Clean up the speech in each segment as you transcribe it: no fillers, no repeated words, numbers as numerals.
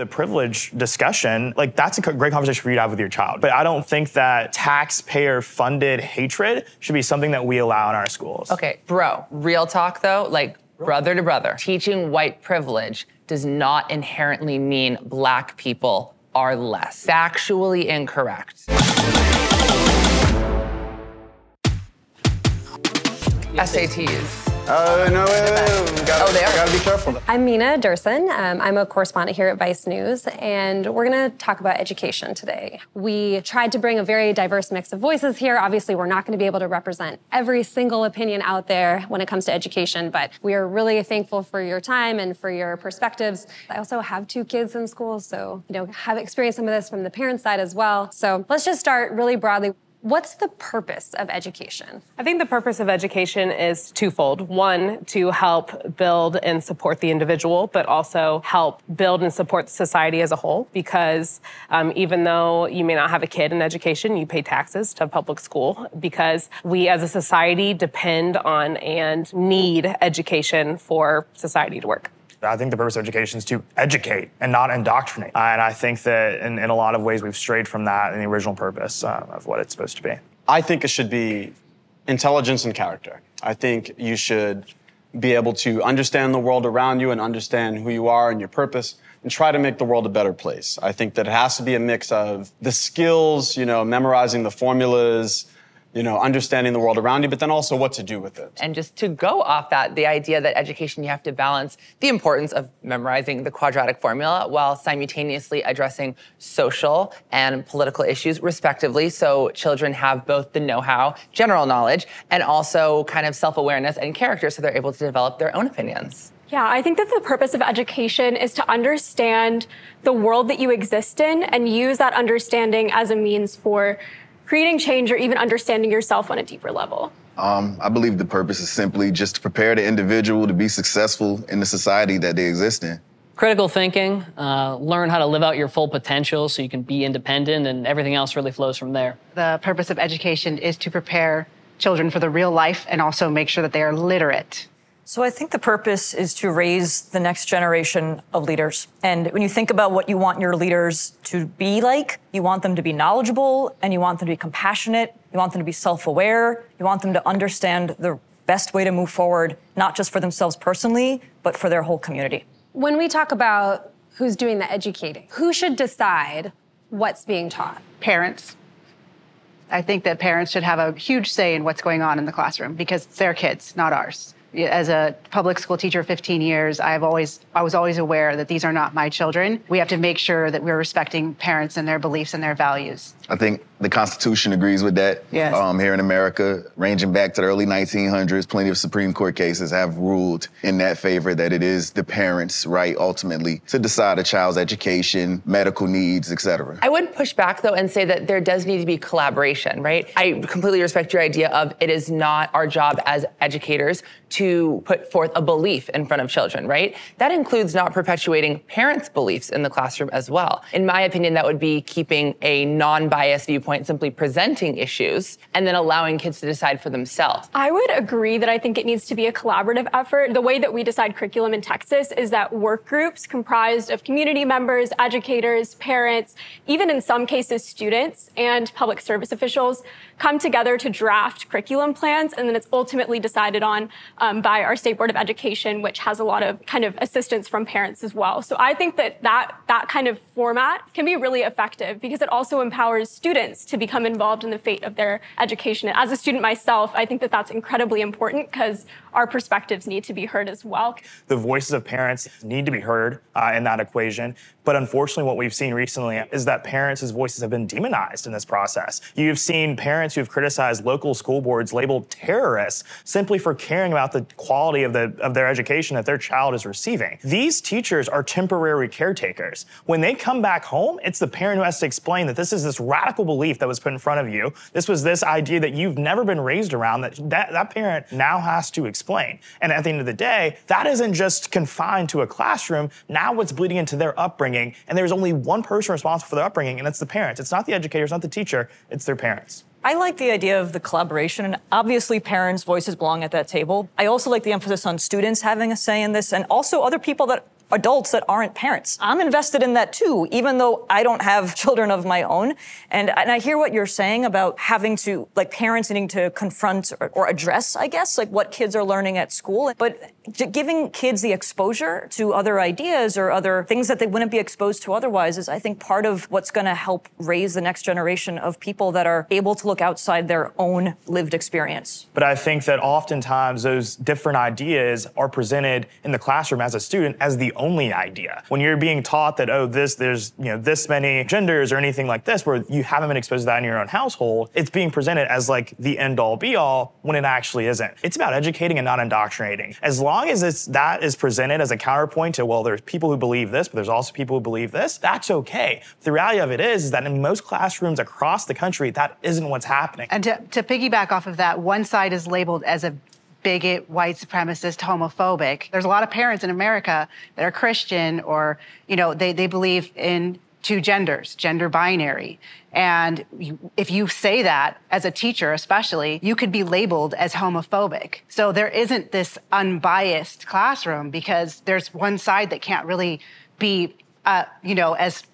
The privilege discussion, like that's a great conversation for you to have with your child. But I don't think that taxpayer-funded hatred should be something that we allow in our schools. Okay, bro, real talk though, like brother to brother. Teaching white privilege does not inherently mean black people are less. Factually incorrect. SATs. No, wait. Gotta be careful. I'm Mina Durson. I'm a correspondent here at Vice News, and we're gonna talk about education today. We tried to bring a very diverse mix of voices here. Obviously, we're not gonna be able to represent every single opinion out there when it comes to education, but we are really thankful for your time and for your perspectives. I also have 2 kids in school, so, have experienced some of this from the parent side as well. So let's just start really broadly. What's the purpose of education? I think the purpose of education is twofold. One, to help build and support the individual, but also help build and support society as a whole. Because even though you may not have a kid in education, you pay taxes to public school because we as a society depend on and need education for society to work. I think the purpose of education is to educate and not indoctrinate. And I think that in a lot of ways we've strayed from that in the original purpose of what it's supposed to be. I think it should be intelligence and character. I think you should be able to understand the world around you and understand who you are and your purpose and try to make the world a better place. I think that it has to be a mix of the skills, memorizing the formulas, understanding the world around you, but then also what to do with it. And just to go off that, the idea that education, you have to balance the importance of memorizing the quadratic formula while simultaneously addressing social and political issues respectively. So children have both the know-how, general knowledge, and also kind of self-awareness and character so they're able to develop their own opinions. Yeah, I think that the purpose of education is to understand the world that you exist in and use that understanding as a means for creating change or even understanding yourself on a deeper level. I believe the purpose is simply just to prepare the individual to be successful in the society that they exist in. Critical thinking, learn how to live out your full potential so you can be independent, and everything else really flows from there. The purpose of education is to prepare children for the real life and also make sure that they are literate. So I think the purpose is to raise the next generation of leaders. And when you think about what you want your leaders to be like, you want them to be knowledgeable, and you want them to be compassionate, you want them to be self-aware, you want them to understand the best way to move forward, not just for themselves personally, but for their whole community. When we talk about who's doing the educating, who should decide what's being taught? Parents. I think that parents should have a huge say in what's going on in the classroom because it's their kids, not ours. As a public school teacher 15 years, I was always aware that these are not my children. We have to make sure that we're respecting parents and their beliefs and their values. I think the Constitution agrees with that. Yes. Here in America, ranging back to the early 1900s, plenty of Supreme Court cases have ruled in that favor that it is the parents' right, ultimately, to decide a child's education, medical needs, etc. I would push back, though, and say that there does need to be collaboration, right? I completely respect your idea of it is not our job as educators to put forth a belief in front of children, right? That includes not perpetuating parents' beliefs in the classroom as well. In my opinion, that would be keeping a non-biased viewpoint, simply presenting issues, and then allowing kids to decide for themselves. I would agree that I think it needs to be a collaborative effort. The way that we decide curriculum in Texas is that work groups comprised of community members, educators, parents, even in some cases students and public service officials come together to draft curriculum plans, and then it's ultimately decided on by our State Board of Education, which has a lot of kind of assistance from parents as well. So I think that kind of format can be really effective because it also empowers students to become involved in the fate of their education. And as a student myself, I think that that's incredibly important because our perspectives need to be heard as well. The voices of parents need to be heard in that equation. But unfortunately, what we've seen recently is that parents' voices have been demonized in this process. You've seen parents who've criticized local school boards labeled terrorists simply for caring about the quality of their education that their child is receiving. These teachers are temporary caretakers. When they come back home, it's the parent who has to explain that this is this radical belief that was put in front of you. This was this idea that you've never been raised around that parent now has to explain. And at the end of the day, that isn't just confined to a classroom. Now it's bleeding into their upbringing, and there's only one person responsible for their upbringing, and that's the parents. It's not the educator, it's not the teacher, it's their parents. I like the idea of the collaboration, and obviously parents' voices belong at that table. I also like the emphasis on students having a say in this, and also other people that adults that aren't parents. I'm invested in that too, even though I don't have children of my own. And I hear what you're saying about having to, like, parents needing to confront or address, I guess, like what kids are learning at school. But giving kids the exposure to other ideas or other things that they wouldn't be exposed to otherwise is, I think, part of what's going to help raise the next generation of people that are able to look outside their own lived experience. But I think that oftentimes those different ideas are presented in the classroom as a student as the only idea. When you're being taught that, oh, there's this many genders or anything like this, where you haven't been exposed to that in your own household, it's being presented as like the end all be all when it actually isn't. It's about educating and not indoctrinating. As long as that is presented as a counterpoint to, well, there's people who believe this, but there's also people who believe this, that's okay. The reality of it is that in most classrooms across the country, that isn't what's happening. And to piggyback off of that, one side is labeled as a bigot, white supremacist, homophobic. There's a lot of parents in America that are Christian or, they believe in two genders, gender binary. And if you say that as a teacher, especially, you could be labeled as homophobic. So there isn't this unbiased classroom because there's one side that can't really be, as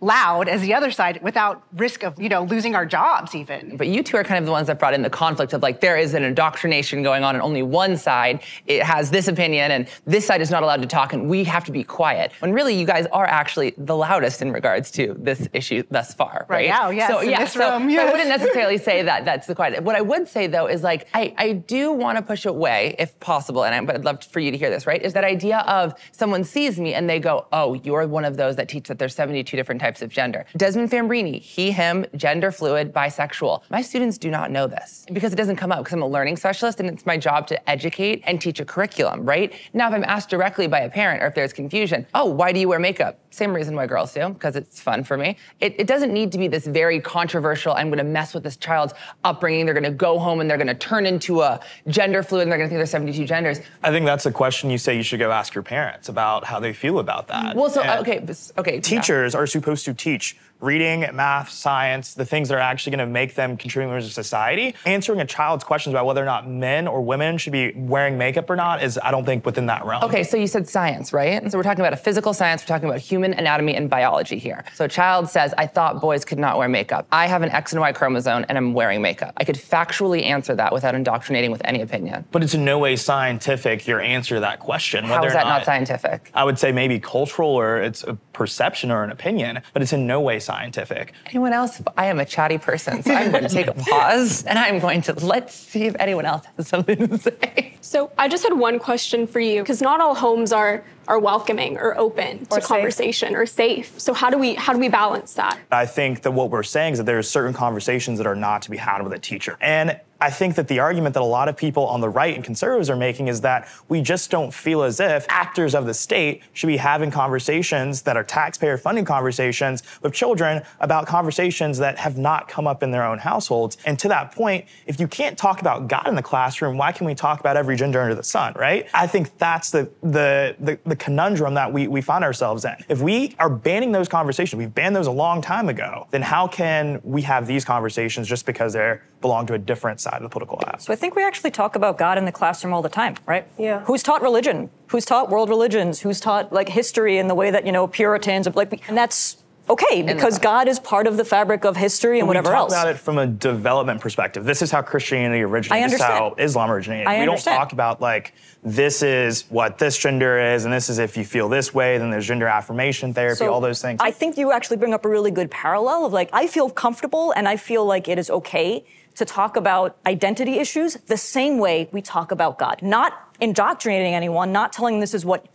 loud as the other side without risk of, losing our jobs even. But you two are kind of the ones that brought in the conflict of like, there is an indoctrination going on and only one side, it has this opinion and this side is not allowed to talk and we have to be quiet. When really you guys are actually the loudest in regards to this issue thus far, right? Right now, yes, so, in this room, yes. So I wouldn't necessarily say that that's the quiet. What I would say though is like, I do want to push away if possible, and but I'd love for you to hear this, right? Is that idea of someone sees me and they go, oh, you're one of those that teach that there's 72 different types of gender. Desmond Fambrini, he, him, gender fluid, bisexual. My students do not know this because it doesn't come up because I'm a learning specialist and it's my job to educate and teach a curriculum, right? Now, if I'm asked directly by a parent or if there's confusion, oh, why do you wear makeup? Same reason why girls do, because it's fun for me. It doesn't need to be this very controversial, I'm gonna mess with this child's upbringing, they're gonna go home and they're gonna turn into a gender fluid and they're gonna think there's 72 genders. I think that's a question you say you should go ask your parents about how they feel about that. Well, so, okay. Teachers are supposed to teach reading, math, science, the things that are actually gonna make them contributing members of society. Answering a child's questions about whether or not men or women should be wearing makeup or not is, I don't think, within that realm. Okay, so you said science, right? So we're talking about a physical science, we're talking about human anatomy and biology here. So a child says, I thought boys could not wear makeup. I have an X and Y chromosome and I'm wearing makeup. I could factually answer that without indoctrinating with any opinion. But it's in no way scientific, your answer to that question. How is that not scientific? I would say maybe cultural or it's a perception or an opinion, but it's in no way scientific. Anyone else? I am a chatty person, so I'm going to take a pause and I'm going to, let's see if anyone else has something to say. So I just had one question for you, because not all homes are welcoming or open to conversation or safe. So how do we balance that? I think that what we're saying is that there's certain conversations that are not to be had with a teacher. And I think that the argument that a lot of people on the right and conservatives are making is that we just don't feel as if actors of the state should be having conversations that are taxpayer-funded conversations with children about conversations that have not come up in their own households. And to that point, if you can't talk about God in the classroom, why can we talk about every gender under the sun, right? I think that's the conundrum that we find ourselves in. If we are banning those conversations, we've banned those a long time ago, then how can we have these conversations just because they belong to a different side of the political aisle? So I think we actually talk about God in the classroom all the time, right? Yeah. Who's taught religion? Who's taught world religions? Who's taught like history in the way that, Puritans, and that's okay, because God is part of the fabric of history and whatever else. We talk about it from a development perspective. This is how Christianity originated. This is how Islam originated. We don't talk about like, this is what this gender is, and this is if you feel this way, then there's gender affirmation therapy, all those things. I think you actually bring up a really good parallel of like, I feel comfortable and I feel like it is okay to talk about identity issues the same way we talk about God. Not indoctrinating anyone, not telling this is what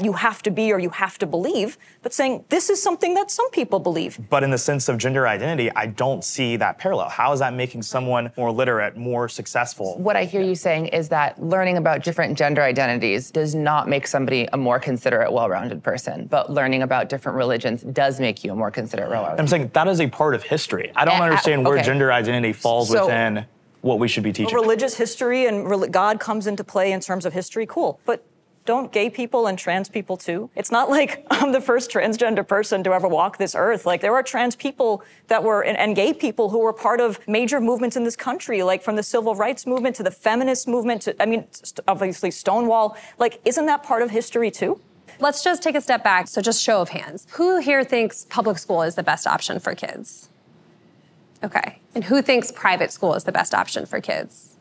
you have to be or you have to believe, but saying this is something that some people believe. But in the sense of gender identity, I don't see that parallel. How is that making someone more literate, more successful? What I hear you saying is that learning about different gender identities does not make somebody a more considerate, well-rounded person, but learning about different religions does make you a more considerate, well-rounded. I'm saying that is a part of history. I don't understand where gender identity falls within what we should be teaching. Religious history and God comes into play in terms of history, cool. But don't gay people and trans people too? It's not like I'm the first transgender person to ever walk this earth. Like there are trans people that were, and gay people who were part of major movements in this country, like from the civil rights movement to the feminist movement to, obviously Stonewall. Like, isn't that part of history too? Let's just take a step back. So just show of hands. Who here thinks public school is the best option for kids? Okay. And who thinks private school is the best option for kids?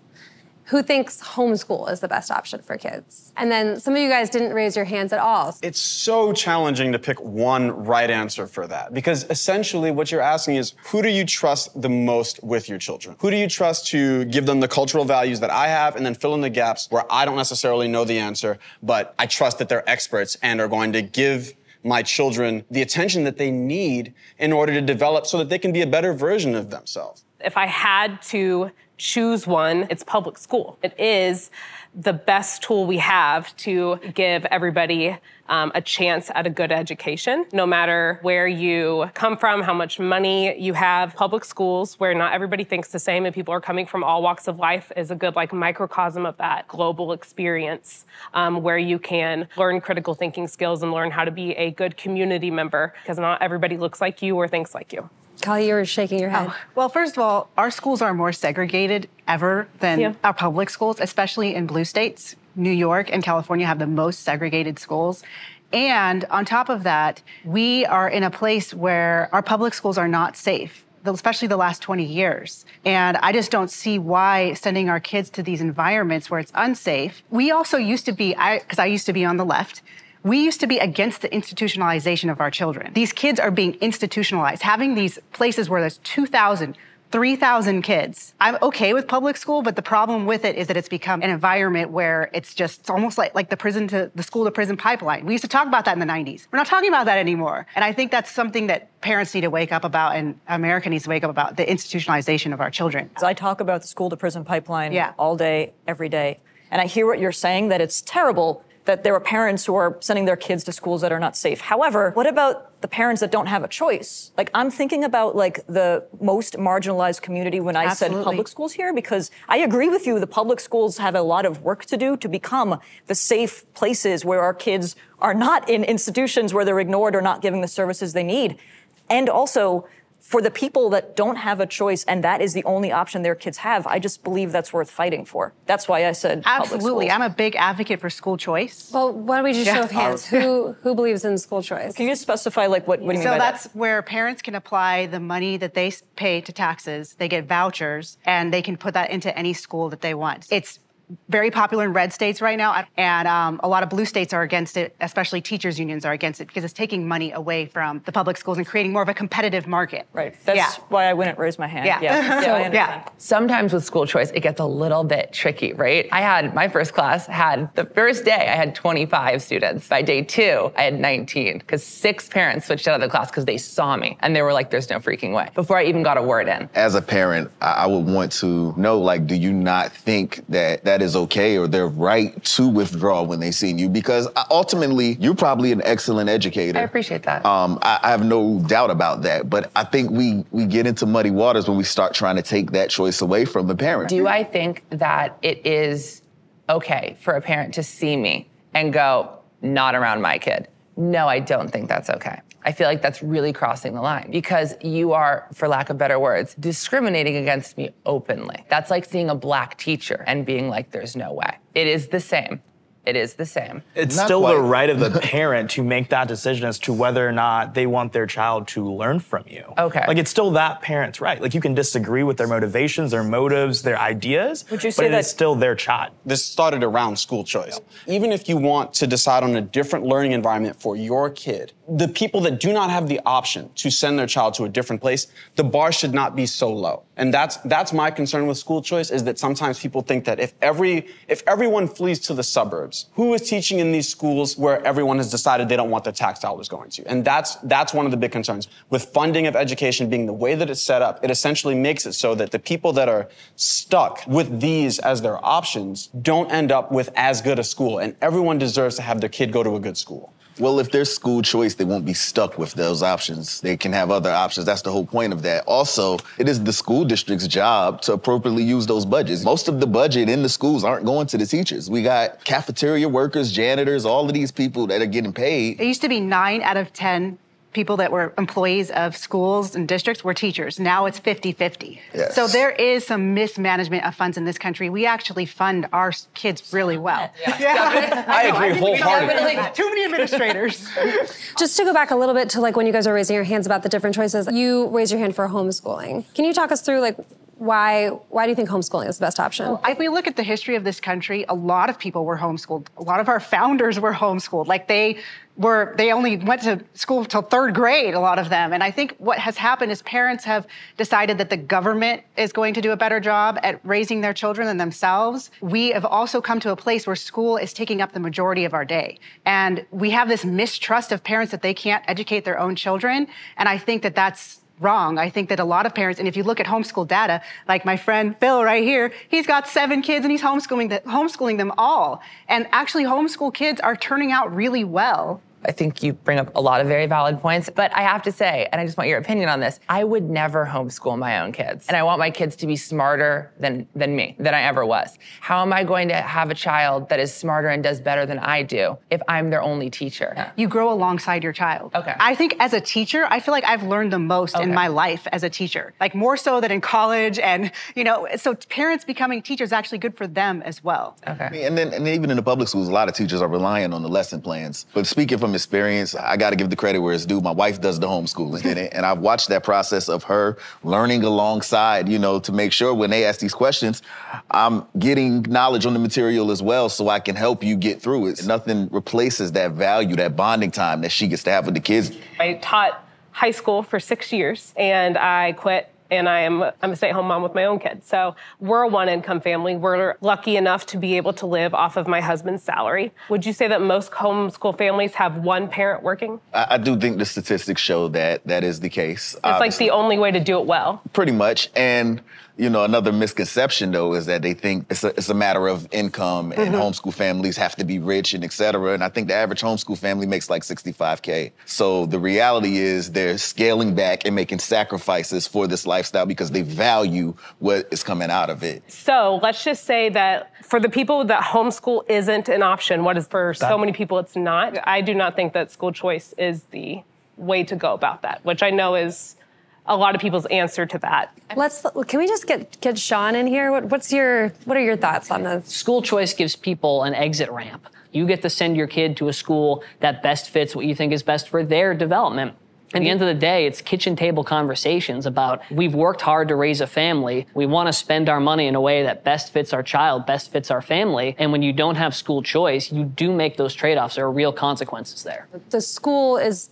Who thinks homeschool is the best option for kids? And then some of you guys didn't raise your hands at all. It's so challenging to pick one right answer for that, because essentially what you're asking is, who do you trust the most with your children? Who do you trust to give them the cultural values that I have, and then fill in the gaps where I don't necessarily know the answer, but I trust that they're experts and are going to give my children the attention that they need in order to develop so that they can be a better version of themselves? If I had to choose one, it's public school. It is the best tool we have to give everybody a chance at a good education, no matter where you come from, how much money you have. Public schools, where not everybody thinks the same and people are coming from all walks of life, is a good microcosm of that global experience, where you can learn critical thinking skills and learn how to be a good community member, because not everybody looks like you or thinks like you. Kali, you were shaking your head. Oh. Well, first of all, our schools are more segregated ever than our public schools, especially in blue states. New York and California have the most segregated schools. And on top of that, we are in a place where our public schools are not safe, especially the last 20 years. And I just don't see why sending our kids to these environments where it's unsafe. We also used to be, because I used to be on the left, we used to be against the institutionalization of our children. These kids are being institutionalized, having these places where there's 2,000, 3,000 kids. I'm okay with public school, but the problem with it is that it's become an environment where it's almost like the school to prison pipeline. We used to talk about that in the 90s. We're not talking about that anymore. And I think that's something that parents need to wake up about, and America needs to wake up about, the institutionalization of our children. I talk about the school to prison pipeline all day, every day. And I hear what you're saying, that it's terrible that there are parents who are sending their kids to schools that are not safe. However, what about the parents that don't have a choice? I'm thinking about the most marginalized community when I said public schools here, because I agree with you, the public schools have a lot of work to do to become the safe places where our kids are not in institutions where they're ignored or not giving the services they need. And also, for the people that don't have a choice and that is the only option their kids have, I just believe that's worth fighting for. That's why I said absolutely. I'm a big advocate for school choice. Well, why don't we just show of hands? Who believes in school choice? Can you just specify what do you mean by that? So that's where parents can apply the money that they pay to taxes, they get vouchers, and they can put that into any school that they want. It's very popular in red states right now, and a lot of blue states are against it, especially teachers' unions are against it, because it's taking money away from the public schools and creating more of a competitive market. Right. That's why I wouldn't raise my hand. Yeah. I understand. Sometimes with school choice, it gets a little bit tricky, right? My first class the first day, I had 25 students. By day 2, I had 19, because 6 parents switched out of the class because they saw me, and they were like, there's no freaking way, before I even got a word in. As a parent, I would want to know, do you not think that is okay, or they're right to withdraw when they see you? Because ultimately, you're probably an excellent educator. I appreciate that. I have no doubt about that, but I think we get into muddy waters when we start trying to take that choice away from the parent. Do I think that it is okay for a parent to see me and go, not around my kid? No, I don't think that's okay. I feel like that's really crossing the line, because you are, for lack of better words, discriminating against me openly. That's like seeing a black teacher and being like, there's no way. It is the same. It is the same. It's still the right of the parent to make that decision as to whether or not they want their child to learn from you. Okay. It's still that parent's right. You can disagree with their motivations, their motives, their ideas, Would you say but it's still their child. This started around school choice. Even if you want to decide on a different learning environment for your kid, the people that do not have the option to send their child to a different place, the bar should not be so low. And that's my concern with school choice, is that sometimes people think that if everyone flees to the suburbs, who is teaching in these schools where everyone has decided they don't want their tax dollars going to? And that's one of the big concerns. With funding of education being the way that it's set up, it essentially makes it so that the people that are stuck with these as their options don't end up with as good a school. And everyone deserves to have their kid go to a good school. Well, if there's school choice, they won't be stuck with those options. They can have other options. That's the whole point of that. Also, it is the school district's job to appropriately use those budgets. Most of the budget in the schools aren't going to the teachers. We got cafeteria workers, janitors, all of these people that are getting paid. It used to be 9 out of 10 people that were employees of schools and districts were teachers. Now it's 50-50. Yes. So there is some mismanagement of funds in this country. We actually fund our kids really well. I agree wholeheartedly. Too many administrators. Just to go back a little bit to like when you guys were raising your hands about the different choices, you raised your hand for homeschooling. Can you talk us through like why do you think homeschooling is the best option? Well, if we look at the history of this country, a lot of people were homeschooled. A lot of our founders were homeschooled. Like they only went to school till 3rd grade, a lot of them. And I think what has happened is parents have decided that the government is going to do a better job at raising their children than themselves. We have also come to a place where school is taking up the majority of our day. And we have this mistrust of parents that they can't educate their own children. And I think that that's wrong. I think that a lot of parents, and if you look at homeschool data, like my friend Phil right here, he's got 7 kids and he's homeschooling them all. And actually homeschool kids are turning out really well. I think you bring up a lot of very valid points, but I have to say, and I just want your opinion on this, I would never homeschool my own kids. And I want my kids to be smarter than me, than I ever was. How am I going to have a child that is smarter and does better than I do if I'm their only teacher? Yeah. You grow alongside your child. Okay. I think as a teacher, I feel like I've learned the most in my life as a teacher, like more so than in college. And, so parents becoming teachers is actually good for them as well. Okay. And even in the public schools, a lot of teachers are relying on the lesson plans. But speaking from experience, I got to give the credit where it's due. My wife does the homeschooling in it, and I've watched that process of her learning alongside, to make sure when they ask these questions, I'm getting knowledge on the material as well so I can help you get through it. Nothing replaces that value, that bonding time that she gets to have with the kids. I taught high school for 6 years, and I quit. And I'm a stay-at-home mom with my own kids. So we're a one-income family. We're lucky enough to be able to live off of my husband's salary. Would you say that most homeschool families have one parent working? I do think the statistics show that is the case. It's like the only way to do it well. Pretty much. And, another misconception, though, is that they think it's a matter of income and homeschool families have to be rich and et cetera. And I think the average homeschool family makes like $65K. So the reality is they're scaling back and making sacrifices for this lifestyle because they value what is coming out of it. So let's just say that for the people that homeschool isn't an option, for so many people it's not, I do not think that school choice is the way to go about that, which I know is a lot of people's answer to that. Can we just get Sean in here? What are your thoughts on this? School choice gives people an exit ramp. You get to send your kid to a school that best fits what you think is best for their development. At the end of the day, it's kitchen table conversations about we've worked hard to raise a family. We want to spend our money in a way that best fits our child, best fits our family. And when you don't have school choice, you do make those trade-offs. There are real consequences there. The school is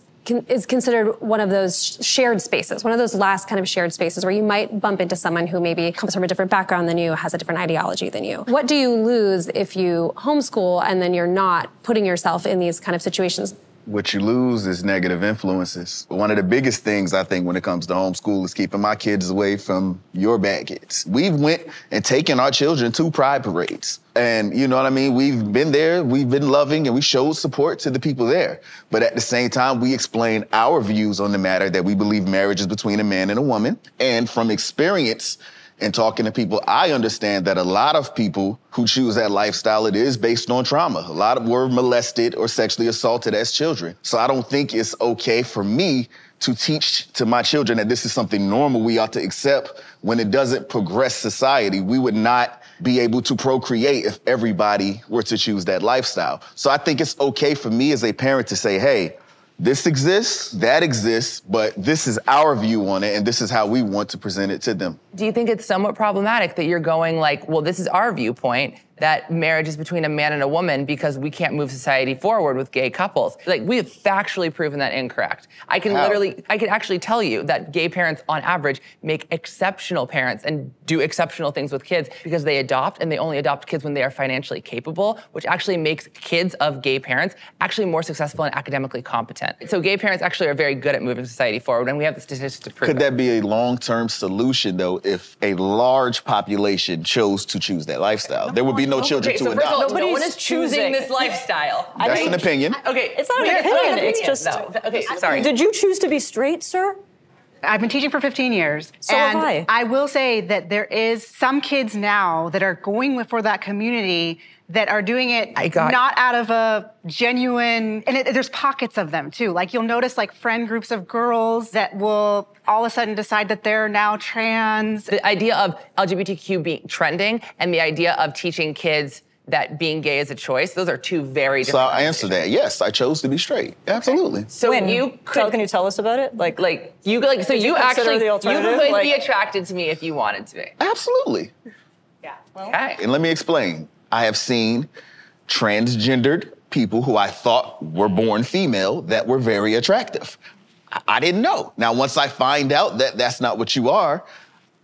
considered one of those shared spaces, one of those last kind of shared spaces where you might bump into someone who maybe comes from a different background than you, has a different ideology than you. What do you lose if you homeschool and then you're not putting yourself in these kind of situations? What you lose is negative influences. One of the biggest things I think when it comes to homeschool is keeping my kids away from your bad kids. We've went and taken our children to pride parades. And you know what I mean? We've been there, we've been loving, and we showed support to the people there. But at the same time, we explain our views on the matter that we believe marriage is between a man and a woman. And from experience, and talking to people, I understand that a lot of people who choose that lifestyle, it is based on trauma. A lot of were molested or sexually assaulted as children. So I don't think it's okay for me to teach to my children that this is something normal we ought to accept when it doesn't progress society. We would not be able to procreate if everybody were to choose that lifestyle. So I think it's okay for me as a parent to say, hey, this exists, that exists, but this is our view on it, and this is how we want to present it to them. Do you think it's somewhat problematic that you're going like, well, this is our viewpoint, that marriage is between a man and a woman because we can't move society forward with gay couples? Like, we have factually proven that incorrect. I can actually tell you that gay parents on average make exceptional parents and do exceptional things with kids because they adopt, and they only adopt kids when they are financially capable, which actually makes kids of gay parents actually more successful and academically competent. So gay parents actually are very good at moving society forward, and we have the statistics to prove it. Could that be a long-term solution, though, if a large population chose to choose that lifestyle? There would be no children to adopt. No one is choosing this lifestyle. That's an opinion. Okay, it's not an opinion. It's just. Okay, sorry. Did you choose to be straight, sir? I've been teaching for 15 years. So and have I. will say that there is some kids now that are going for that community that are doing it not out of a genuine, and there's pockets of them too. Like you'll notice like friend groups of girls that will all of a sudden decide that they're now trans. The idea of LGBTQ being trending and the idea of teaching kids that being gay is a choice, those are two very different So I answer that. Yes, I chose to be straight. Absolutely. So When? you could, Can you tell us about it? so you consider actually, the you alternative? could Like- be attracted to me if you wanted to be. Absolutely. Okay. And let me explain. I have seen transgendered people who I thought were born female that were very attractive. I didn't know. Now, once I find out that that's not what you are,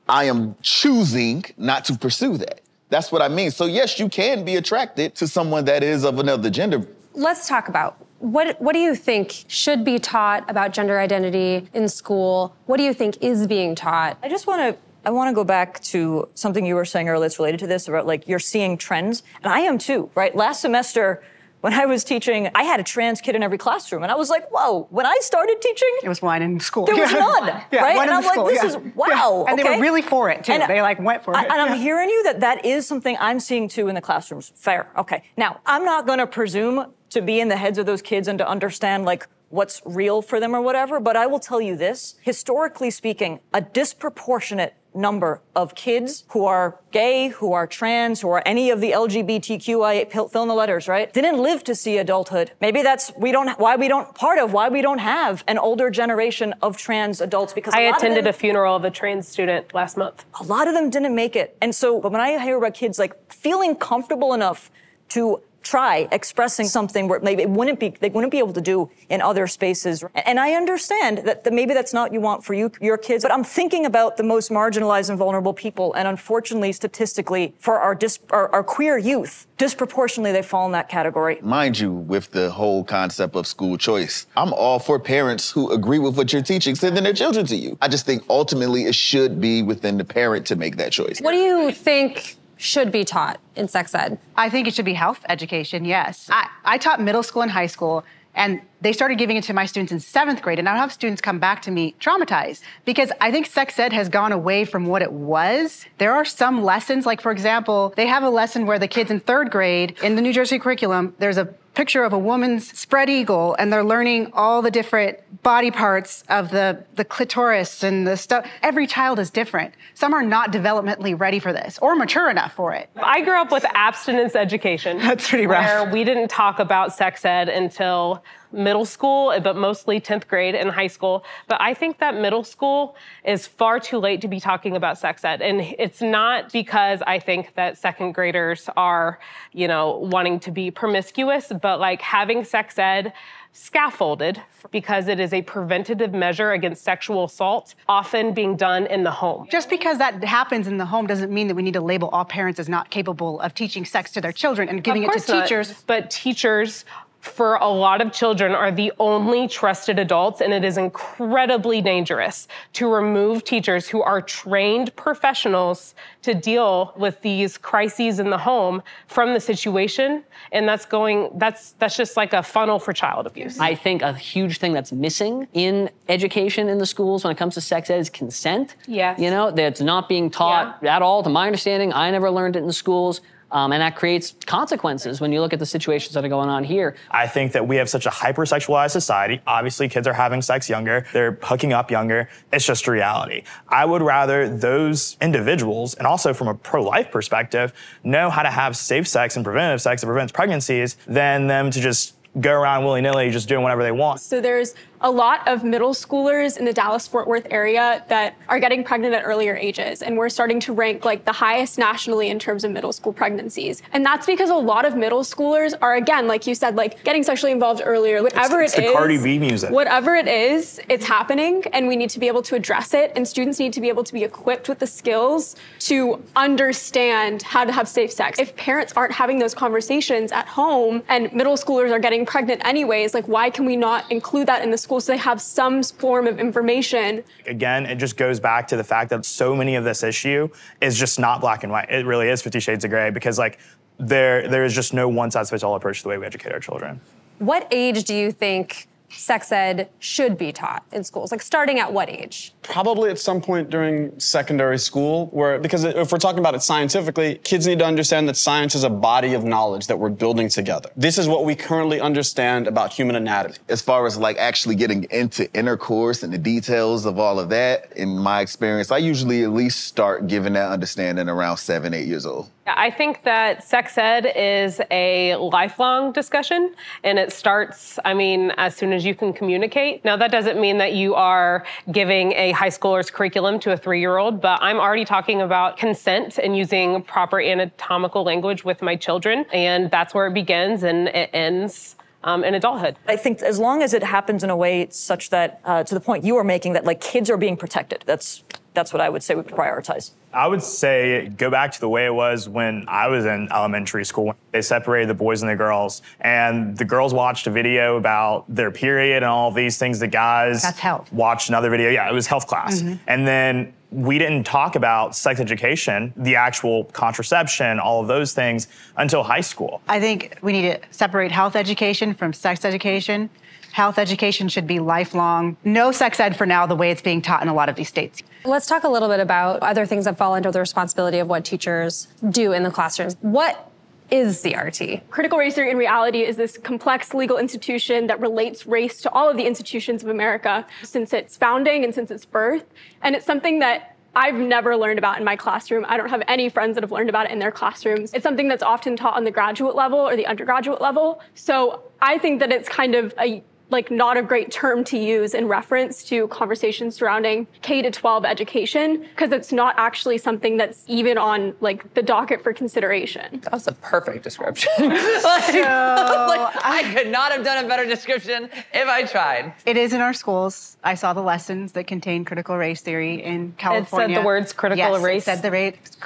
I am choosing not to pursue that. That's what I mean. So yes, you can be attracted to someone that is of another gender. Let's talk about what do you think should be taught about gender identity in school? What do you think is being taught? I want to go back to something you were saying earlier that's related to this about like you're seeing trends. And I am too, right? Last semester, when I was teaching, I had a trans kid in every classroom. And I was like, whoa, when I started teaching, It was one in school. there was none, right? One And in I'm school, like, this is, wow. And they okay? were really for it too. And they like went for it. And I'm hearing you that is something I'm seeing too in the classrooms. Fair, okay. Now, I'm not gonna presume to be in the heads of those kids and to understand like what's real for them or whatever, but I will tell you this, historically speaking, a disproportionate number of kids who are gay, who are trans, who are any of the LGBTQI, fill in the letters, right? Didn't live to see adulthood. Maybe that's why we don't have an older generation of trans adults because I attended a funeral of a trans student last month. a lot of them didn't make it. And so, but when I hear about kids like feeling comfortable enough to try expressing something where maybe they wouldn't be able to do in other spaces. And I understand that maybe that's not what you want for your kids, but I'm thinking about the most marginalized and vulnerable people. And unfortunately, statistically, for our queer youth, disproportionately they fall in that category. Mind you, with the whole concept of school choice, I'm all for parents who agree with what you're teaching, sending their children to you. I just think ultimately it should be within the parent to make that choice. What do you think should be taught in sex ed? I think it should be health education, yes. I taught middle school and high school, and they started giving it to my students in 7th grade, and I have students come back to me traumatized because I think sex ed has gone away from what it was. There are some lessons, like for example, they have a lesson where the kids in 3rd grade, in the New Jersey curriculum, there's a picture of a woman's spread eagle, and they're learning all the different body parts of the clitoris and the stuff. Every child is different. Some are not developmentally ready for this or mature enough for it. I grew up with abstinence education. That's pretty rough. Where we didn't talk about sex ed until middle school, but mostly 10th grade and high school. But I think that middle school is far too late to be talking about sex ed. And it's not because I think that 2nd graders are, wanting to be promiscuous, but like having sex ed scaffolded because it is a preventative measure against sexual assault, often being done in the home. Just because that happens in the home doesn't mean that we need to label all parents as not capable of teaching sex to their children and giving it to teachers. But teachers, for a lot of children, are the only trusted adults, and it is incredibly dangerous to remove teachers who are trained professionals to deal with these crises in the home from the situation, and that's just like a funnel for child abuse. I think a huge thing that's missing in education in the schools when it comes to sex ed is consent. Yes. That's not being taught at all, to my understanding. I never learned it in schools. And that creates consequences when you look at the situations that are going on here. I think that we have such a hypersexualized society. Obviously, kids are having sex younger. They're hooking up younger. It's just a reality. I would rather those individuals, and also from a pro-life perspective, know how to have safe sex and preventative sex that prevents pregnancies than them to just go around willy-nilly just doing whatever they want. So there's a lot of middle schoolers in the Dallas-Fort Worth area that are getting pregnant at earlier ages. And we're starting to rank like the highest nationally in terms of middle school pregnancies. And that's because a lot of middle schoolers are, again, like you said, like getting sexually involved earlier. Whatever it's the Cardi B music. Whatever it is, it's happening, and we need to be able to address it. And students need to be able to be equipped with the skills to understand how to have safe sex. If parents aren't having those conversations at home and middle schoolers are getting pregnant anyways, like why can we not include that in the school so they have some form of information? Again, it just goes back to the fact that so many of this issue is just not black and white. It really is 50 Shades of Grey because like there is just no one-size-fits-all approach to the way we educate our children. What age do you think sex ed should be taught in schools? Like starting at what age? Probably at some point during secondary school, because if we're talking about it scientifically, kids need to understand that science is a body of knowledge that we're building together. This is what we currently understand about human anatomy. As far as like actually getting into intercourse and the details of all of that, in my experience, I usually at least start giving that understanding around 7, 8 years old. I think that sex ed is a lifelong discussion, and it starts, as soon as you can communicate. Now, that doesn't mean that you are giving a high schooler's curriculum to a 3-year-old, but I'm already talking about consent and using proper anatomical language with my children, and that's where it begins and it ends in adulthood. I think as long as it happens in a way such that, to the point you were making, that like kids are being protected, that's what I would say we prioritize. I would say go back to the way it was when I was in elementary school. They separated the boys and the girls, and the girls watched a video about their period and all these things. The guys That's health. watched another video. Yeah, it was health class. And then we didn't talk about sex education, the actual contraception, all of those things until high school. I think we need to separate health education from sex education. Health education should be lifelong. No sex ed for now, the way it's being taught in a lot of these states. Let's talk a little bit about other things that fall under the responsibility of what teachers do in the classrooms. What is CRT? Critical race theory in reality is this complex legal institution that relates race to all of the institutions of America since its founding and since its birth. And it's something that I've never learned about in my classroom. I don't have any friends that have learned about it in their classrooms. It's something that's often taught on the graduate level or the undergraduate level. So I think that it's kind of not a great term to use in reference to conversations surrounding K-12 education, because it's not actually something that's even on the docket for consideration. That was a perfect description. I could not have done a better description if I tried. It is in our schools. I saw the lessons that contain critical race theory in California. It said the words critical race. It said the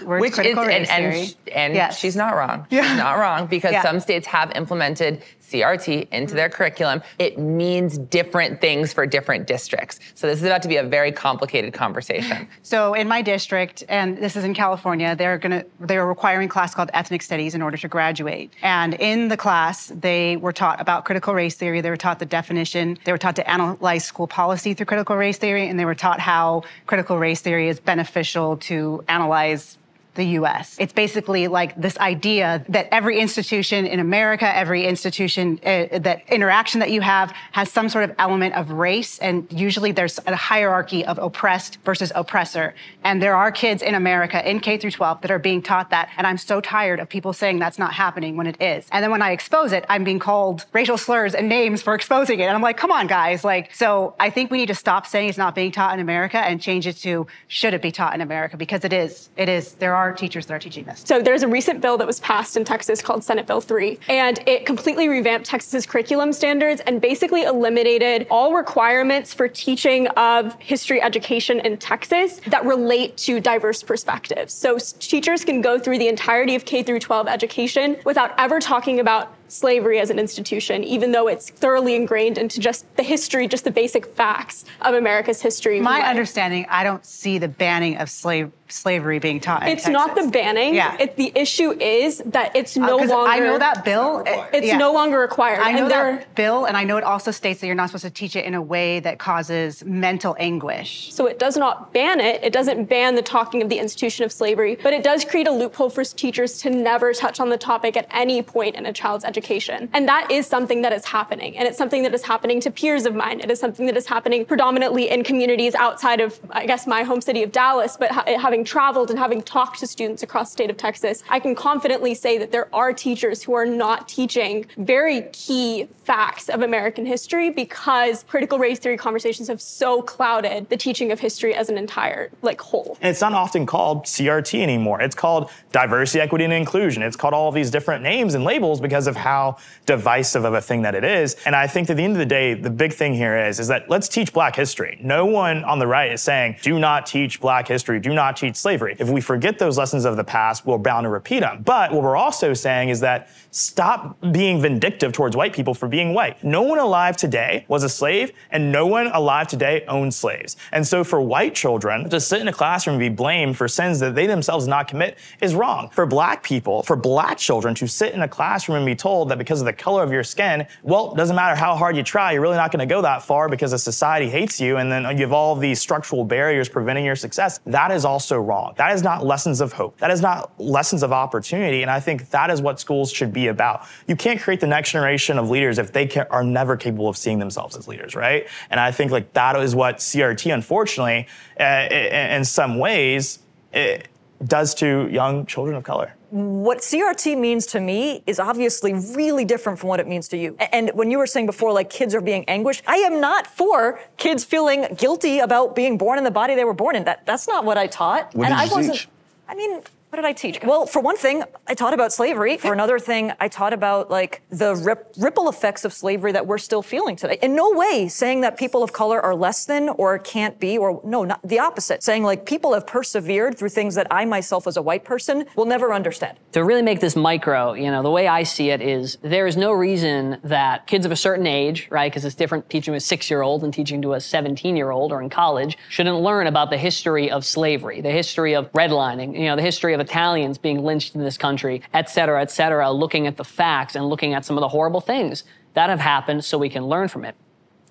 words critical race theory. And yes. She's not wrong. She's not wrong, because some states have implemented CRT into their curriculum. It means different things for different districts. So this is about to be a very complicated conversation. So in my district, and this is in California, they're requiring a class called ethnic studies in order to graduate. And in the class, they were taught about critical race theory. They were taught the definition. They were taught to analyze school policy through critical race theory, and they were taught how critical race theory is beneficial to analyze the US. It's basically like this idea that every institution in America, every institution, that interaction that you have has some sort of element of race, and usually there's a hierarchy of oppressed versus oppressor. And there are kids in America in K through 12 that are being taught that, and I'm so tired of people saying that's not happening when it is. And then when I expose it, I'm being called racial slurs and names for exposing it. And I'm like, come on, guys. So I think we need to stop saying it's not being taught in America and change it to should it be taught in America, because it is. It is. There are teachers that are teaching this. So there's a recent bill that was passed in Texas called Senate Bill 3, and it completely revamped Texas's curriculum standards and basically eliminated all requirements for teaching of history education in Texas that relate to diverse perspectives. So teachers can go through the entirety of K through 12 education without ever talking about slavery as an institution, even though it's thoroughly ingrained into just the history, just the basic facts of America's history. My understanding, I don't see the banning of slavery being taught in Texas. It's not the banning. Yeah. The issue is that it's no longer... I know that bill. It's no longer required. I know that bill, and I know it also states that you're not supposed to teach it in a way that causes mental anguish. So it does not ban it. It doesn't ban the talking of the institution of slavery, but it does create a loophole for teachers to never touch on the topic at any point in a child's education. And that is something that is happening. And it's something that is happening to peers of mine. It is something that is happening predominantly in communities outside of, I guess, my home city of Dallas, but having traveled and having talked to students across the state of Texas, I can confidently say that there are teachers who are not teaching very key facts of American history because critical race theory conversations have so clouded the teaching of history as an entire whole. And it's not often called CRT anymore. It's called diversity, equity, and inclusion. It's called all of these different names and labels because of how divisive of a thing that it is. And I think at the end of the day, the big thing here is that let's teach Black history. No one on the right is saying, do not teach Black history, do not teach slavery. If we forget those lessons of the past, we're bound to repeat them. But what we're also saying is that stop being vindictive towards white people for being white. No one alive today was a slave, and no one alive today owned slaves. And so for white children to sit in a classroom and be blamed for sins that they themselves did not commit is wrong. For Black people, for Black children to sit in a classroom and be told told that because of the color of your skin, well, it doesn't matter how hard you try, you're really not going to go that far because the society hates you, and then you have all these structural barriers preventing your success. That is also wrong. That is not lessons of hope. That is not lessons of opportunity, and I think that is what schools should be about. You can't create the next generation of leaders if they are never capable of seeing themselves as leaders, right? And I think like that is what CRT, unfortunately, in some ways, it does to young children of color. What CRT means to me is obviously really different from what it means to you. And when you were saying before, like, kids are being anguished, I am not for kids feeling guilty about being born in the body they were born in. That's not what I taught. What did you teach? I mean, what did I teach? Well, for one thing, I taught about slavery. For another thing, I taught about like the ripple effects of slavery that we're still feeling today. In no way saying that people of color are less than or can't be, or no, not the opposite. Saying like people have persevered through things that I myself as a white person will never understand. To really make this micro, the way I see it is there is no reason that kids of a certain age, right, because it's different teaching to a 6-year-old and teaching to a 17-year-old or in college, shouldn't learn about the history of slavery, the history of redlining, the history of Italians being lynched in this country, et cetera, looking at the facts and looking at some of the horrible things that have happened so we can learn from it.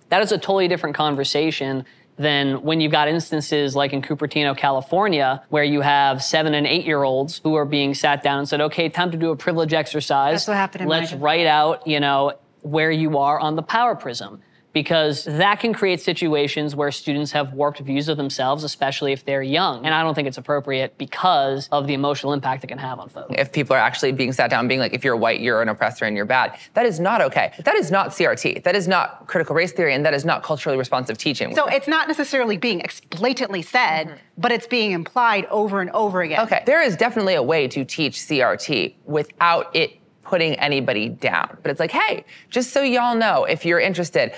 That is a totally different conversation than when you've got instances like in Cupertino, California, where you have 7- and 8-year-olds who are being sat down and said, okay, time to do a privilege exercise. That's what happened in Let's write out, where you are on the power prism. Because that can create situations where students have warped views of themselves, especially if they're young. And I don't think it's appropriate because of the emotional impact it can have on folks. If people are actually being sat down and being like, if you're white, you're an oppressor and you're bad, that is not okay. That is not CRT. That is not critical race theory, and that is not culturally responsive teaching. So it's not necessarily being blatantly said, but it's being implied over and over again. Okay, there is definitely a way to teach CRT without it putting anybody down. But it's like, hey, just so y'all know, if you're interested,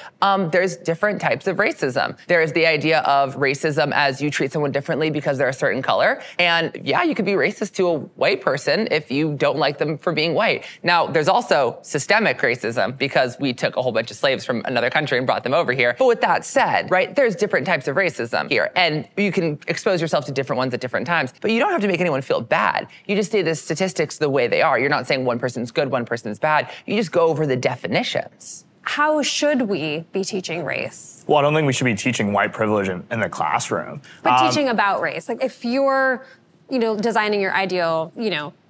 there's different types of racism. There's the idea of racism as you treat someone differently because they're a certain color. And yeah, you could be racist to a white person if you don't like them for being white. Now, there's also systemic racism because we took a whole bunch of slaves from another country and brought them over here. But with that said, right, there's different types of racism here. And you can expose yourself to different ones at different times, but you don't have to make anyone feel bad. You just say the statistics the way they are. You're not saying one person's good, one person's bad. You just go over the definitions. How should we be teaching race? Well, I don't think we should be teaching white privilege in the classroom. But teaching about race, like if you're, designing your ideal,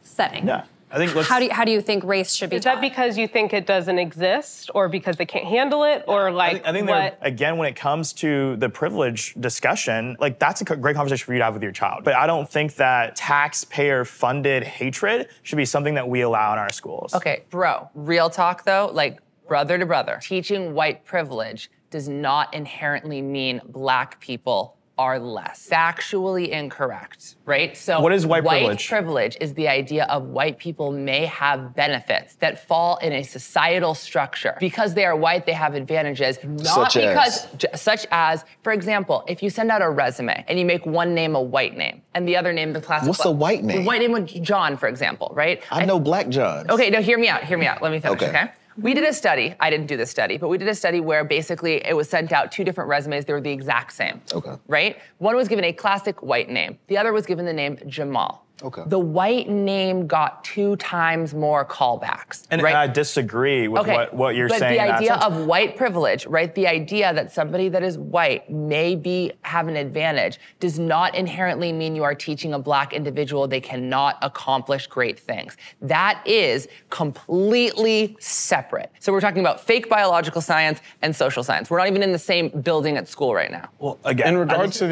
setting. Yeah. I think how do you think race should be Is taught? that because you think it doesn't exist, or because they can't handle it, or like I think what? Again, when it comes to the privilege discussion, like that's a great conversation for you to have with your child. But I don't think that taxpayer-funded hatred should be something that we allow in our schools. Okay, bro, real talk though, like brother to brother. Teaching white privilege does not inherently mean black people are less. Factually incorrect, right? So what is white privilege? White privilege is the idea of white people may have benefits that fall in a societal structure. Because they are white, they have advantages. Such as, for example, if you send out a resume and you make one name a white name and the other name the classic. What's a white name? The white name was John, for example, right? I know Black John. Okay, no, hear me out. Let me finish, okay? We did a study, I didn't do this study, but we did a study where basically it was sent out 2 different resumes, they were the exact same. Okay. Right? One was given a classic white name. The other was given the name Jamal. Okay. The white name got 2 times more callbacks. And, right? and I disagree with what you're saying. But the idea of white privilege, right? The idea that somebody that is white may have an advantage does not inherently mean you are teaching a black individual they cannot accomplish great things. That is completely separate. So we're talking about fake biological science and social science. We're not even in the same building at school right now. Well, again, in regards to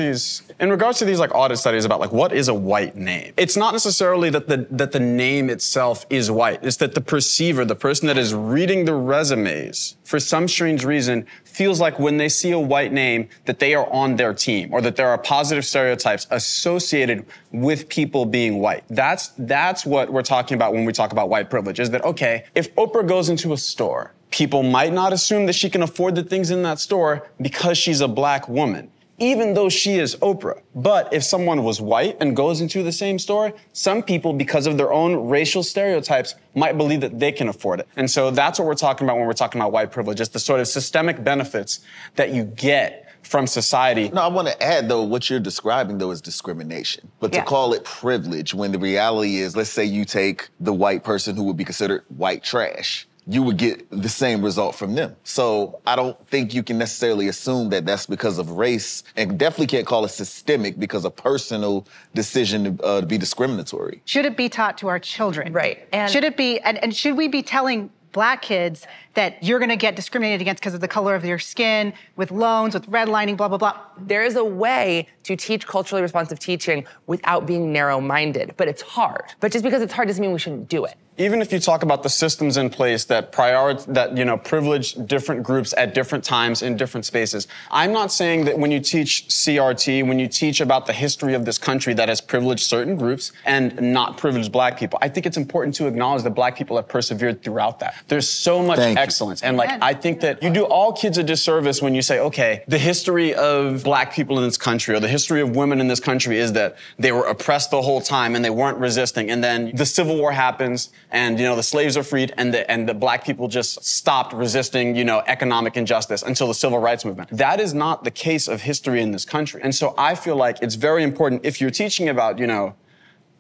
these like audit studies about like what is a white name, it's not necessarily that the name itself is white. It's that the perceiver, the person that is reading the resumes, for some strange reason, feels like when they see a white name that they are on their team, or that there are positive stereotypes associated with people being white. That's what we're talking about when we talk about white privilege, is that, okay, if Oprah goes into a store, people might not assume that she can afford the things in that store because she's a black woman, even though she is Oprah. But if someone was white and goes into the same store, some people, because of their own racial stereotypes, might believe that they can afford it. And so that's what we're talking about when we're talking about white privilege. It's the sort of systemic benefits that you get from society. No, I want to add, though, what you're describing, though, is discrimination. But to call it privilege when the reality is, let's say you take the white person who would be considered white trash, you would get the same result from them. So I don't think you can necessarily assume that that's because of race, and definitely can't call it systemic because of personal decision to be discriminatory. Should it be taught to our children? Right. And should it be, and should we be telling Black kids that you're gonna get discriminated against because of the color of your skin, with loans, with redlining, blah, blah, blah? There is a way to teach culturally responsive teaching without being narrow-minded, but it's hard. But just because it's hard doesn't mean we shouldn't do it. Even if you talk about the systems in place that privilege different groups at different times in different spaces, I'm not saying that when you teach CRT, when you teach about the history of this country that has privileged certain groups and not privileged Black people, I think it's important to acknowledge that Black people have persevered throughout that. There's so much excellence. And I think that you do all kids a disservice when you say, okay, the history of Black people in this country or the history of women in this country is that they were oppressed the whole time and they weren't resisting. And then the Civil War happens and, the slaves are freed and the Black people just stopped resisting, economic injustice until the Civil Rights Movement. That is not the case of history in this country. And so I feel like it's very important if you're teaching about,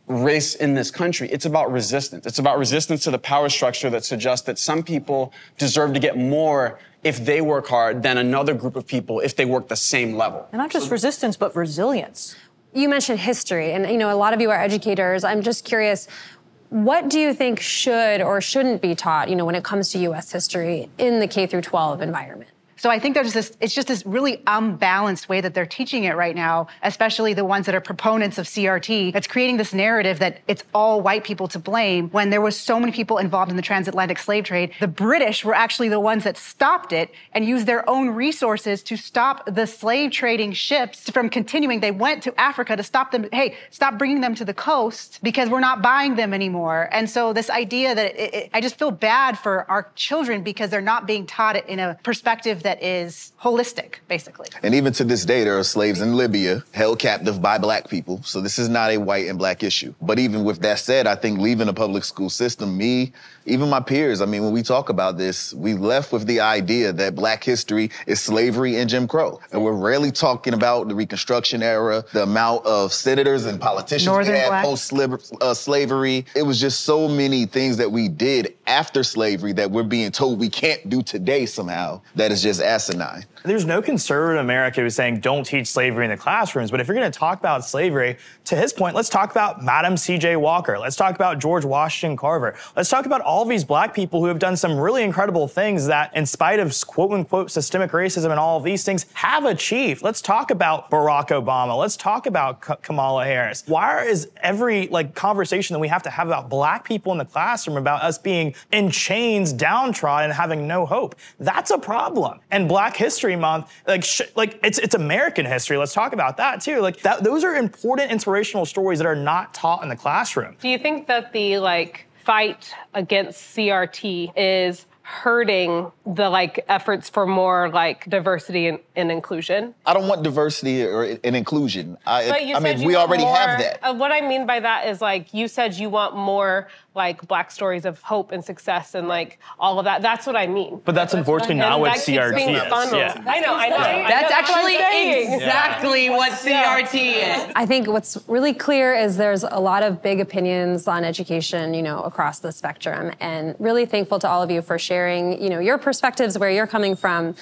race in this country, it's about resistance. It's about resistance to the power structure that suggests that some people deserve to get more if they work hard than another group of people if they work the same level. And not just resistance, but resilience. You mentioned history, and a lot of you are educators. I'm just curious, what do you think should or shouldn't be taught, when it comes to U.S. history in the K through 12 environment? So I think it's just this really unbalanced way that they're teaching it right now, especially the ones that are proponents of CRT. It's creating this narrative that it's all white people to blame when there was so many people involved in the transatlantic slave trade. The British were actually the ones that stopped it and used their own resources to stop the slave trading ships from continuing. They went to Africa to stop them. Hey, stop bringing them to the coast because we're not buying them anymore. And so this idea that I just feel bad for our children because they're not being taught it in a perspective that is holistic, basically. And even to this day, there are slaves in Libya held captive by Black people. So this is not a white and Black issue. But even with that said, I think leaving the public school system, even my peers, when we talk about this, we left with the idea that Black history is slavery and Jim Crow. And we're rarely talking about the Reconstruction era, the amount of senators and politicians Northern we had Black. post-slavery. It was just so many things that we did after slavery that we're being told we can't do today somehow. That is just asinine. There's no conservative in America who's saying don't teach slavery in the classrooms, but if you're going to talk about slavery, to his point, let's talk about Madam C.J. Walker. Let's talk about George Washington Carver. Let's talk about all these Black people who have done some really incredible things that, in spite of quote-unquote systemic racism and all of these things, have achieved. Let's talk about Barack Obama. Let's talk about Kamala Harris. Why is every conversation that we have to have about Black people in the classroom about us being in chains, downtrodden, and having no hope? That's a problem. And Black History Month, it's American history. Let's talk about that too. Those are important inspirational stories that are not taught in the classroom. Do you think that the fight against CRT is hurting the efforts for more diversity and inclusion? I don't want diversity and inclusion. We already have that. What I mean by that is you said you want more Black stories of hope and success and all of that. That's what I mean. But that's unfortunately not what CRT is. Yeah. I know. That's actually exactly what CRT is. I think what's really clear is there's a lot of big opinions on education, across the spectrum, and really thankful to all of you for sharing, your perspectives, where you're coming from.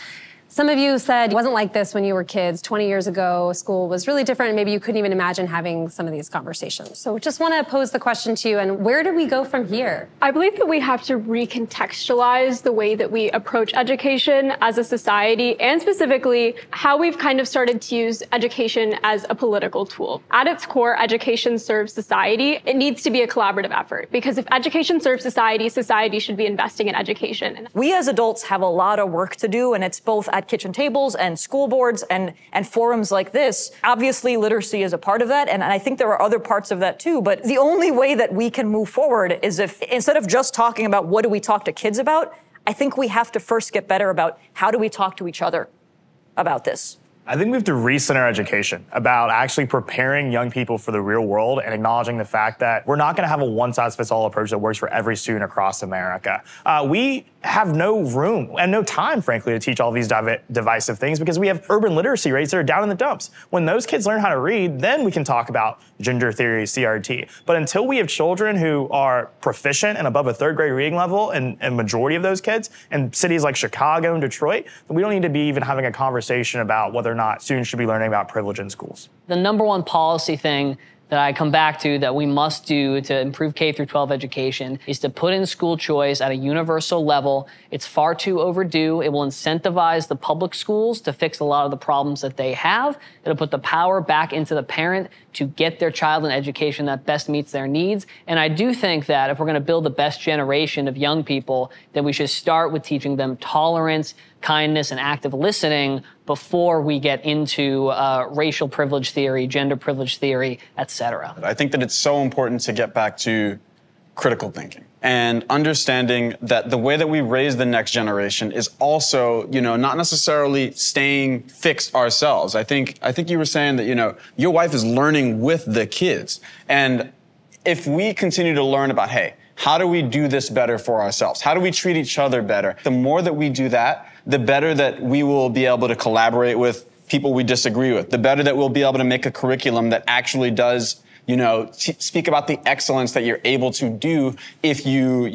Some of you said it wasn't like this when you were kids. 20 years ago, school was really different. Maybe you couldn't even imagine having some of these conversations. So just want to pose the question to you, and where do we go from here? I believe that we have to recontextualize the way that we approach education as a society, and specifically how we've kind of started to use education as a political tool. At its core, education serves society. It needs to be a collaborative effort, because if education serves society, society should be investing in education. We as adults have a lot of work to do, and it's both at kitchen tables and school boards and forums like this. Obviously, literacy is a part of that, and I think there are other parts of that too, but the only way that we can move forward is if, instead of just talking about what do we talk to kids about, I think we have to first get better about how do we talk to each other about this. I think we have to recenter education about actually preparing young people for the real world and acknowledging the fact that we're not going to have a one-size-fits-all approach that works for every student across America. We have no room and no time, frankly, to teach all these divisive things because we have urban literacy rates that are down in the dumps. When those kids learn how to read, then we can talk about gender theory, CRT. But until we have children who are proficient and above a third grade reading level, and a majority of those kids in cities like Chicago and Detroit, we don't need to be even having a conversation about whether or not students should be learning about privilege in schools. The number one policy thing that I come back to that we must do to improve K through 12 education is to put in school choice at a universal level. It's far too overdue. It will incentivize the public schools to fix a lot of the problems that they have. It'll put the power back into the parent to get their child an education that best meets their needs. And I do think that if we're going to build the best generation of young people, then we should start with teaching them tolerance, kindness, and active listening before we get into racial privilege theory, gender privilege theory, etc. I think that it's so important to get back to critical thinking and understanding that the way that we raise the next generation is also, not necessarily staying fixed ourselves. I think you were saying that, your wife is learning with the kids. And if we continue to learn about, hey, how do we do this better for ourselves? How do we treat each other better? The more that we do that, the better that we will be able to collaborate with people we disagree with. The better that we'll be able to make a curriculum that actually does, speak about the excellence that you're able to do if you,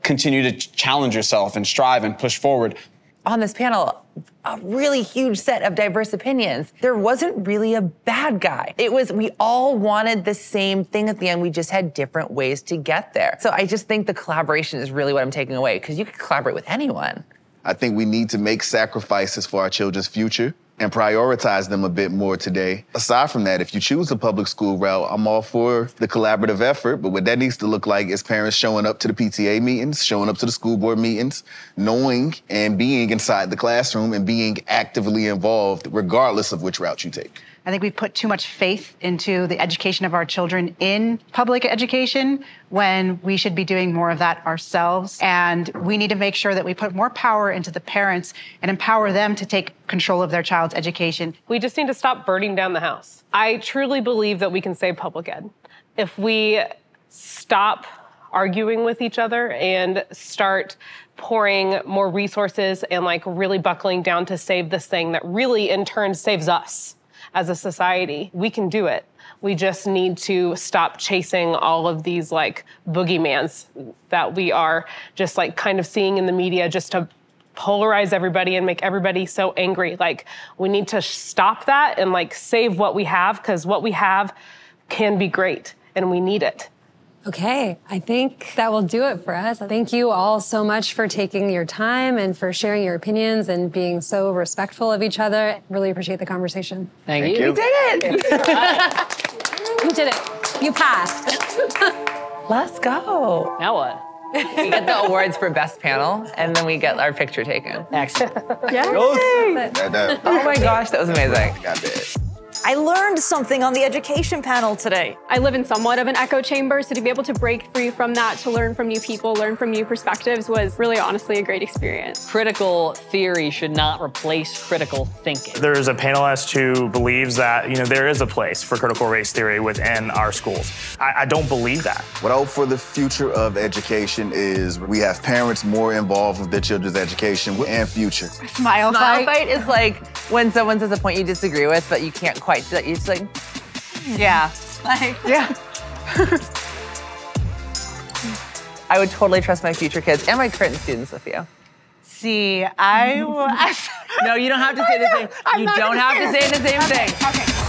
continue to challenge yourself and strive and push forward. On this panel, a really huge set of diverse opinions. There wasn't really a bad guy. It was, we all wanted the same thing at the end. We just had different ways to get there. So I just think the collaboration is really what I'm taking away, because you can collaborate with anyone. I think we need to make sacrifices for our children's future and prioritize them a bit more today. Aside from that, if you choose the public school route, I'm all for the collaborative effort, but what that needs to look like is parents showing up to the PTA meetings, showing up to the school board meetings, knowing and being inside the classroom and being actively involved regardless of which route you take. I think we put too much faith into the education of our children in public education when we should be doing more of that ourselves. And we need to make sure that we put more power into the parents and empower them to take control of their child's education. We just need to stop burning down the house. I truly believe that we can save public ed if we stop arguing with each other and start pouring more resources and really buckling down to save this thing that really in turn saves us. As a society, we can do it. We just need to stop chasing all of these boogeymans that we are just kind of seeing in the media just to polarize everybody and make everybody so angry. We need to stop that and save what we have, because what we have can be great and we need it. Okay, I think that will do it for us. Thank you all so much for taking your time and for sharing your opinions and being so respectful of each other. Really appreciate the conversation. Thank you. We did it! You did it. You passed. Let's go. Now what? We get the awards for best panel, and then we get our picture taken. Excellent. Yay! Oh my gosh, that was amazing. Got that. I learned something on the education panel today. I live in somewhat of an echo chamber, so to be able to break free from that, to learn from new people, learn from new perspectives was really honestly a great experience. Critical theory should not replace critical thinking. There's a panelist who believes that, there is a place for critical race theory within our schools. I don't believe that. What I hope for the future of education is we have parents more involved with their children's education and future. Smile Smile fight. fight is when someone says a point you disagree with, but you can't quite do that. You're just Yeah. yeah. I would totally trust my future kids and my current students with you. See, No, you don't have to say the same. You don't have to say the same thing. Okay.